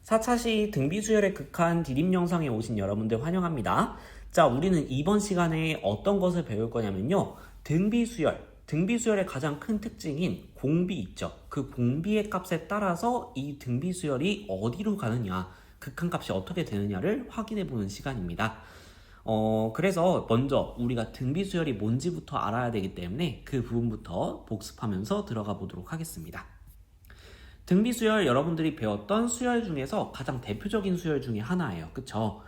4차시 등비수열의 극한 디딤 영상에 오신 여러분들 환영합니다. 자, 우리는 이번 시간에 어떤 것을 배울 거냐면요. 등비수열의 가장 큰 특징인 공비 있죠. 그 공비의 값에 따라서 이 등비수열이 어디로 가느냐, 극한값이 어떻게 되느냐를 확인해 보는 시간입니다. 그래서 먼저 우리가 등비수열이 뭔지부터 알아야 되기 때문에 그 부분부터 복습하면서 들어가 보도록 하겠습니다. 등비수열 여러분들이 배웠던 수열 중에서 가장 대표적인 수열 중에 하나예요. 그쵸?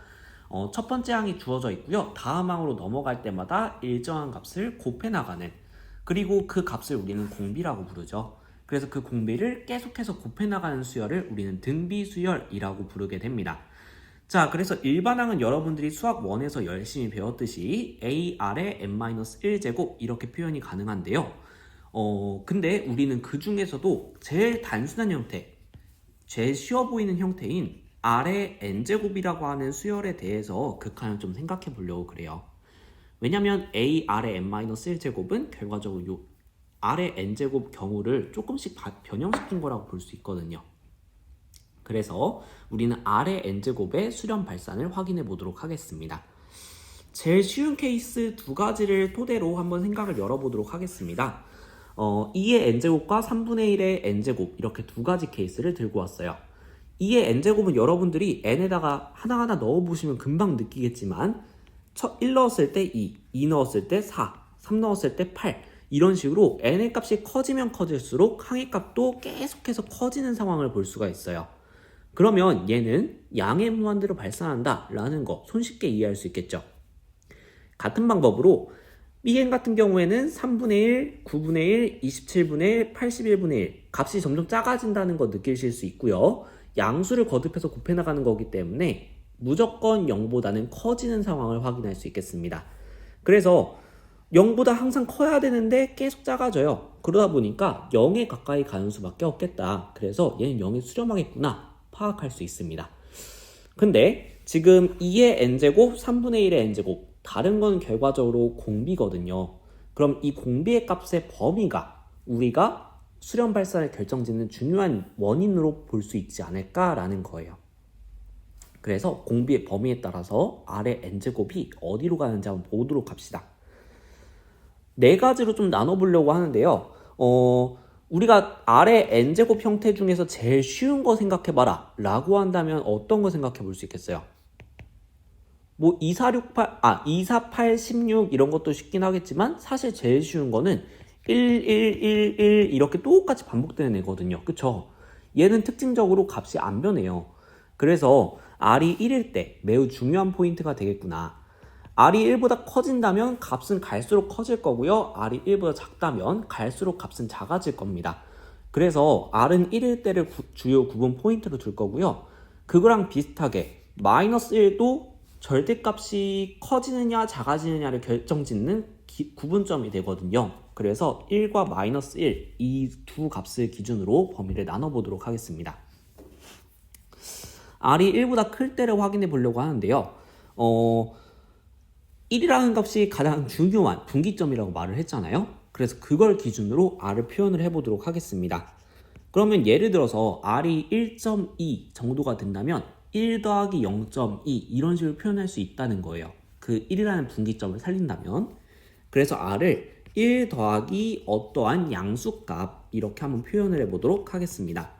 첫 번째 항이 주어져 있고요. 다음 항으로 넘어갈 때마다 일정한 값을 곱해 나가는, 그리고 그 값을 우리는 공비라고 부르죠. 그래서 그 공비를 계속해서 곱해 나가는 수열을 우리는 등비수열이라고 부르게 됩니다. 자, 그래서 일반항은 여러분들이 수학 1에서 열심히 배웠듯이 AR의 n-1제곱 이렇게 표현이 가능한데요. 근데 우리는 그 중에서도 제일 단순한 형태, 제일 쉬워 보이는 형태인 R의 n제곱이라고 하는 수열에 대해서 극한을 좀 생각해 보려고 그래요. 왜냐면 AR의 n-1제곱은 결과적으로 요 R의 n제곱 경우를 조금씩 변형시킨 거라고 볼 수 있거든요. 그래서 우리는 R의 n제곱의 수렴 발산을 확인해 보도록 하겠습니다. 제일 쉬운 케이스 두 가지를 토대로 한번 생각을 열어보도록 하겠습니다. 2의 n제곱과 3분의 1의 n제곱 이렇게 두 가지 케이스를 들고 왔어요. 2의 n제곱은 여러분들이 n에다가 하나하나 넣어보시면 금방 느끼겠지만 1 넣었을 때 2 넣었을 때 4, 3 넣었을 때 8 이런 식으로 n의 값이 커지면 커질수록 항의 값도 계속해서 커지는 상황을 볼 수가 있어요. 그러면 얘는 양의 무한대로 발산한다 라는 거 손쉽게 이해할 수 있겠죠. 같은 방법으로 Bn 같은 경우에는 3분의 1, 9분의 1, 27분의 1, 81분의 1 값이 점점 작아진다는 거 느끼실 수 있고요. 양수를 거듭해서 곱해 나가는 거기 때문에 무조건 0보다는 커지는 상황을 확인할 수 있겠습니다. 그래서 0보다 항상 커야 되는데 계속 작아져요. 그러다 보니까 0에 가까이 가는 수밖에 없겠다. 그래서 얘는 0에 수렴하겠구나 파악할 수 있습니다. 근데 지금 2의 n제곱, 3분의 1의 n제곱 다른 건 결과적으로 공비거든요. 그럼 이 공비의 값의 범위가 우리가 수렴 발산을 결정짓는 중요한 원인으로 볼 수 있지 않을까라는 거예요. 그래서 공비의 범위에 따라서 R의 n제곱이 어디로 가는지 한번 보도록 합시다. 네 가지로 좀 나눠보려고 하는데요. 우리가 R의 n제곱 형태 중에서 제일 쉬운 거 생각해봐라 라고 한다면 어떤 거 생각해 볼 수 있겠어요? 뭐 2, 4, 8, 16 이런 것도 쉽긴 하겠지만 사실 제일 쉬운 거는 1, 1, 1, 1 이렇게 똑같이 반복되는 애거든요. 그쵸? 얘는 특징적으로 값이 안 변해요. 그래서 R이 1일 때 매우 중요한 포인트가 되겠구나. R이 1보다 커진다면 값은 갈수록 커질 거고요. R이 1보다 작다면 갈수록 값은 작아질 겁니다. 그래서 R은 1일 때를 주요 구분 포인트로 둘 거고요. 그거랑 비슷하게 마이너스 1도 절대값이 커지느냐 작아지느냐를 결정짓는 구분점이 되거든요. 그래서 1과 마이너스 1 이 두 값을 기준으로 범위를 나눠보도록 하겠습니다. R이 1보다 클 때를 확인해 보려고 하는데요. 1이라는 값이 가장 중요한 분기점이라고 말을 했잖아요. 그래서 그걸 기준으로 R을 표현을 해보도록 하겠습니다. 그러면 예를 들어서 R이 1.2 정도가 된다면 1 더하기 0.2 이런 식으로 표현할 수 있다는 거예요. 그 1이라는 분기점을 살린다면. 그래서 R을 1 더하기 어떠한 양수값 이렇게 한번 표현을 해보도록 하겠습니다.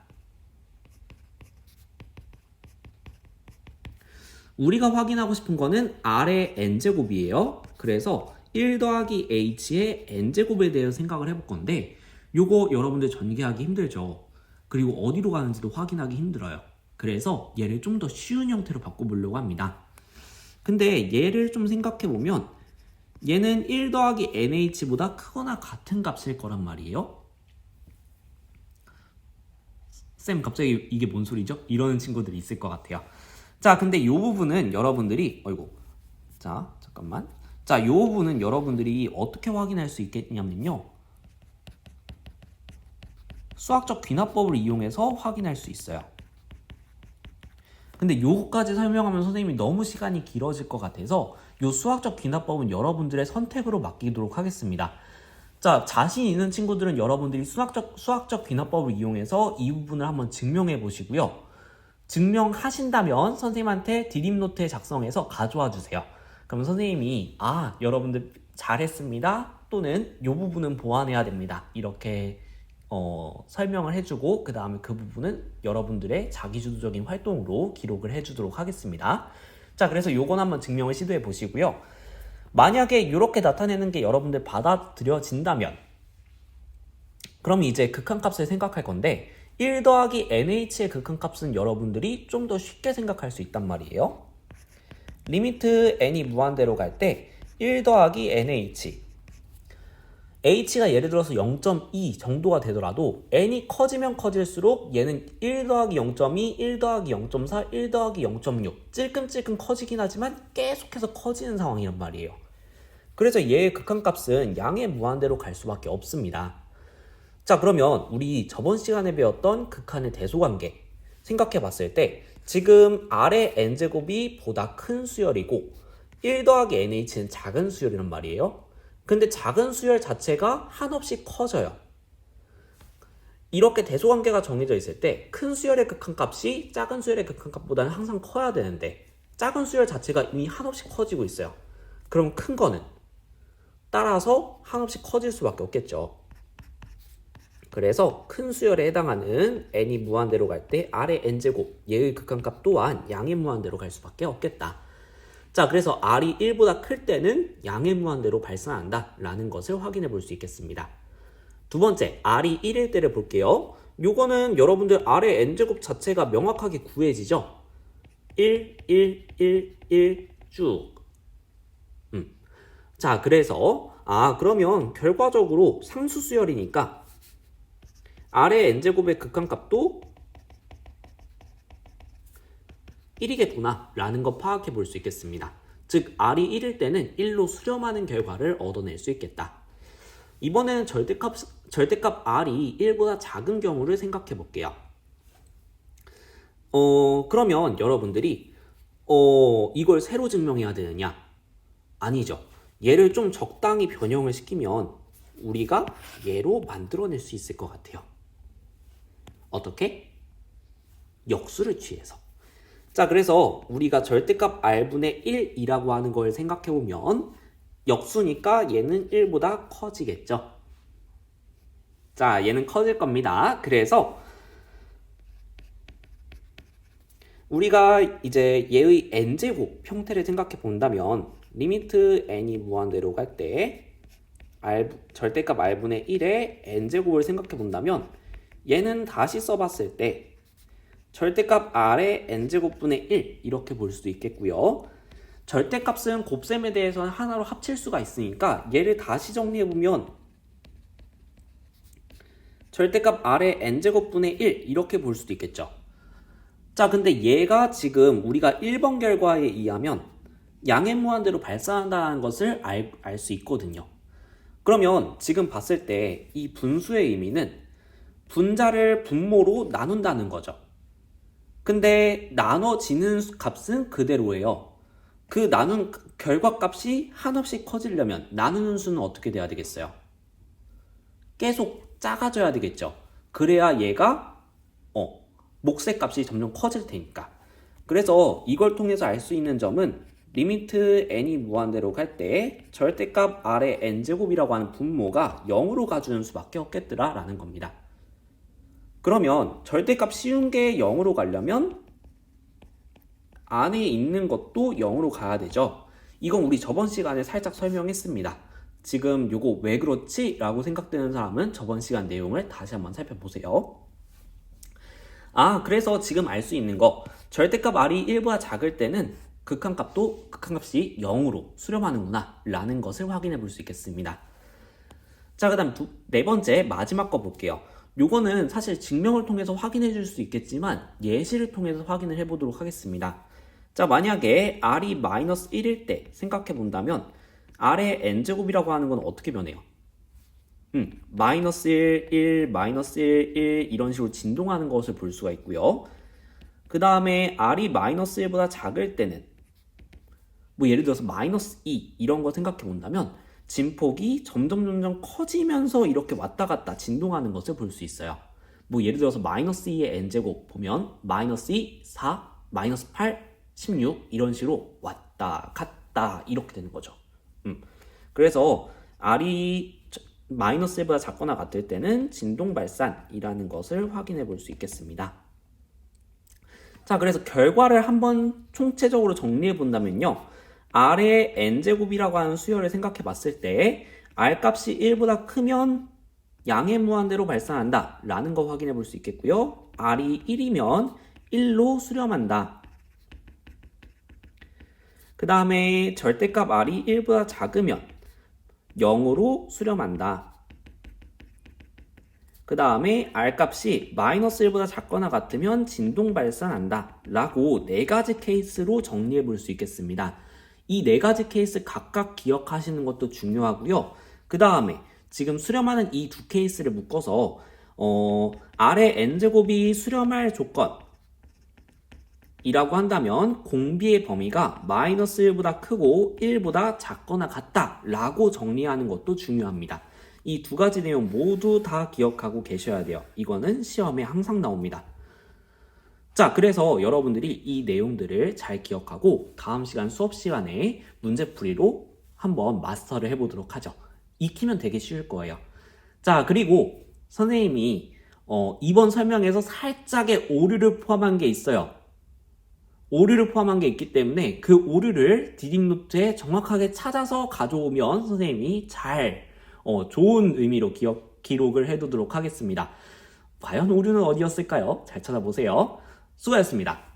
우리가 확인하고 싶은 거는 R의 n제곱이에요. 그래서 1 더하기 h의 n제곱에 대해서 생각을 해볼 건데 요거 여러분들 전개하기 힘들죠. 그리고 어디로 가는지도 확인하기 힘들어요. 그래서 얘를 좀 더 쉬운 형태로 바꿔보려고 합니다. 근데 얘를 좀 생각해보면 얘는 1 더하기 nh보다 크거나 같은 값일 거란 말이에요. 쌤 갑자기 이게 뭔 소리죠? 이러는 친구들이 있을 것 같아요. 자, 근데 이 부분은 여러분들이 이 부분은 여러분들이 어떻게 확인할 수 있겠냐면요. 수학적 귀납법을 이용해서 확인할 수 있어요. 근데 요거까지 설명하면 선생님이 너무 시간이 길어질 것 같아서 요 수학적 귀납법은 여러분들의 선택으로 맡기도록 하겠습니다. 자, 자신 있는 친구들은 여러분들이 수학적 귀납법을 이용해서 이 부분을 한번 증명해 보시고요. 증명하신다면 선생님한테 드림노트에 작성해서 가져와 주세요. 그럼 선생님이 여러분들 잘했습니다. 또는 이 부분은 보완해야 됩니다. 이렇게 설명을 해주고 그 다음에 그 부분은 여러분들의 자기주도적인 활동으로 기록을 해주도록 하겠습니다. 자, 그래서 요건 한번 증명을 시도해 보시고요. 만약에 이렇게 나타내는 게 여러분들 받아들여진다면 그럼 이제 극한값을 생각할 건데 1 더하기 nh의 극한값은 여러분들이 좀 더 쉽게 생각할 수 있단 말이에요. 리미트 n이 무한대로 갈 때 1 더하기 nh h가 예를 들어서 0.2 정도가 되더라도 n이 커지면 커질수록 얘는 1 더하기 0.2, 1 더하기 0.4, 1 더하기 0.6 찔끔찔끔 커지긴 하지만 계속해서 커지는 상황이란 말이에요. 그래서 얘의 극한값은 양의 무한대로 갈 수밖에 없습니다. 자, 그러면 우리 저번 시간에 배웠던 극한의 대소관계 생각해 봤을 때 지금 아래 n제곱이 보다 큰 수열이고 1 더하기 nh는 작은 수열이란 말이에요. 근데 작은 수열 자체가 한없이 커져요. 이렇게 대소관계가 정해져 있을 때 큰 수열의 극한값이 작은 수열의 극한값보다는 항상 커야 되는데 작은 수열 자체가 이미 한없이 커지고 있어요. 그럼 큰 거는 따라서 한없이 커질 수밖에 없겠죠. 그래서 큰 수열에 해당하는 n이 무한대로 갈 때 아래 n제곱 얘의 극한값 또한 양의 무한대로 갈 수밖에 없겠다. 자, 그래서 r이 1보다 클 때는 양의 무한대로 발생한다 라는 것을 확인해 볼 수 있겠습니다. 두 번째, r이 1일 때를 볼게요. 요거는 여러분들 아래 n제곱 자체가 명확하게 구해지죠? 1, 1, 1, 1 쭉. 자, 그래서 그러면 결과적으로 상수수열이니까 아래 n제곱의 극한값도 1이겠구나 라는 거 파악해 볼 수 있겠습니다. 즉 r이 1일 때는 1로 수렴하는 결과를 얻어낼 수 있겠다. 이번에는 절대값 r이 1보다 작은 경우를 생각해 볼게요. 그러면 여러분들이 이걸 새로 증명해야 되느냐? 아니죠. 얘를 좀 적당히 변형을 시키면 우리가 얘로 만들어낼 수 있을 것 같아요. 어떻게? 역수를 취해서. 자, 그래서 우리가 절대값 r분의 1이라고 하는 걸 생각해보면 역수니까 얘는 1보다 커지겠죠. 자, 얘는 커질 겁니다. 그래서 우리가 이제 얘의 n제곱 형태를 생각해 본다면 리미트 n이 무한대로 갈 때 절대값 r분의 1의 n제곱을 생각해 본다면 얘는 다시 써봤을 때 절대값 r의 n제곱분의 1 이렇게 볼 수도 있겠고요. 절대값은 곱셈에 대해서는 하나로 합칠 수가 있으니까 얘를 다시 정리해보면 절대값 r의 n제곱분의 1 이렇게 볼 수도 있겠죠. 자, 근데 얘가 지금 우리가 1번 결과에 의하면 양의 무한대로 발산한다는 것을 알 수 있거든요. 그러면 지금 봤을 때 이 분수의 의미는 분자를 분모로 나눈다는 거죠. 근데 나눠지는 값은 그대로예요. 그 나눈 결과값이 한없이 커지려면 나누는 수는 어떻게 돼야 되겠어요? 계속 작아져야 되겠죠. 그래야 얘가 몫의 값이 점점 커질 테니까. 그래서 이걸 통해서 알 수 있는 점은 리미트 n이 무한대로 갈 때 절대값 r의 n제곱이라고 하는 분모가 0으로 가주는 수밖에 없겠더라 라는 겁니다. 그러면 절대값 쉬운 게 0으로 가려면 안에 있는 것도 0으로 가야 되죠. 이건 우리 저번 시간에 살짝 설명했습니다. 지금 요거 왜 그렇지? 라고 생각되는 사람은 저번 시간 내용을 다시 한번 살펴보세요. 그래서 지금 알 수 있는 거 절대값 r이 1보다 작을 때는 극한값이 0으로 수렴하는구나 라는 것을 확인해 볼 수 있겠습니다. 자, 그 다음 네 번째 마지막 거 볼게요. 요거는 사실 증명을 통해서 확인해 줄 수 있겠지만 예시를 통해서 확인을 해보도록 하겠습니다. 자, 만약에 r이 마이너스 1일 때 생각해 본다면 r의 n제곱이라고 하는 건 어떻게 변해요? 마이너스 1, 1, 마이너스 1, 1 이런 식으로 진동하는 것을 볼 수가 있고요. 그 다음에 r이 마이너스 1보다 작을 때는 예를 들어서 마이너스 2 이런 거 생각해 본다면 진폭이 점점 커지면서 이렇게 왔다 갔다 진동하는 것을 볼 수 있어요. 뭐 예를 들어서 마이너스 2의 n제곱 보면 마이너스 2, 4, 마이너스 8, 16 이런 식으로 왔다 갔다 이렇게 되는 거죠. 그래서 R이 마이너스 1보다 작거나 같을 때는 진동 발산이라는 것을 확인해 볼 수 있겠습니다. 자, 그래서 결과를 한번 총체적으로 정리해 본다면요. R의 n제곱이라고 하는 수열을 생각해 봤을 때 R 값이 1보다 크면 양의 무한대로 발산한다 라는 거 확인해 볼 수 있겠고요. R이 1이면 1로 수렴한다. 그 다음에 절대값 R이 1보다 작으면 0으로 수렴한다. 그 다음에 R 값이 마이너스 1보다 작거나 같으면 진동 발산한다 라고 네 가지 케이스로 정리해 볼 수 있겠습니다. 이 네 가지 케이스 각각 기억하시는 것도 중요하고요. 그 다음에 지금 수렴하는 이 두 케이스를 묶어서 R의 n제곱이 수렴할 조건 이라고 한다면 공비의 범위가 마이너스 1보다 크고 1보다 작거나 같다 라고 정리하는 것도 중요합니다. 이 두 가지 내용 모두 다 기억하고 계셔야 돼요. 이거는 시험에 항상 나옵니다. 자, 그래서 여러분들이 이 내용들을 잘 기억하고 다음 시간 수업 시간에 문제풀이로 한번 마스터를 해보도록 하죠. 익히면 되게 쉬울 거예요. 자, 그리고 선생님이 이번 설명에서 살짝의 오류를 포함한 게 있어요. 오류를 포함한 게 있기 때문에 그 오류를 디딤노트에 정확하게 찾아서 가져오면 선생님이 잘 좋은 의미로 기록을 해두도록 하겠습니다. 과연 오류는 어디였을까요? 잘 찾아보세요. 수고하셨습니다.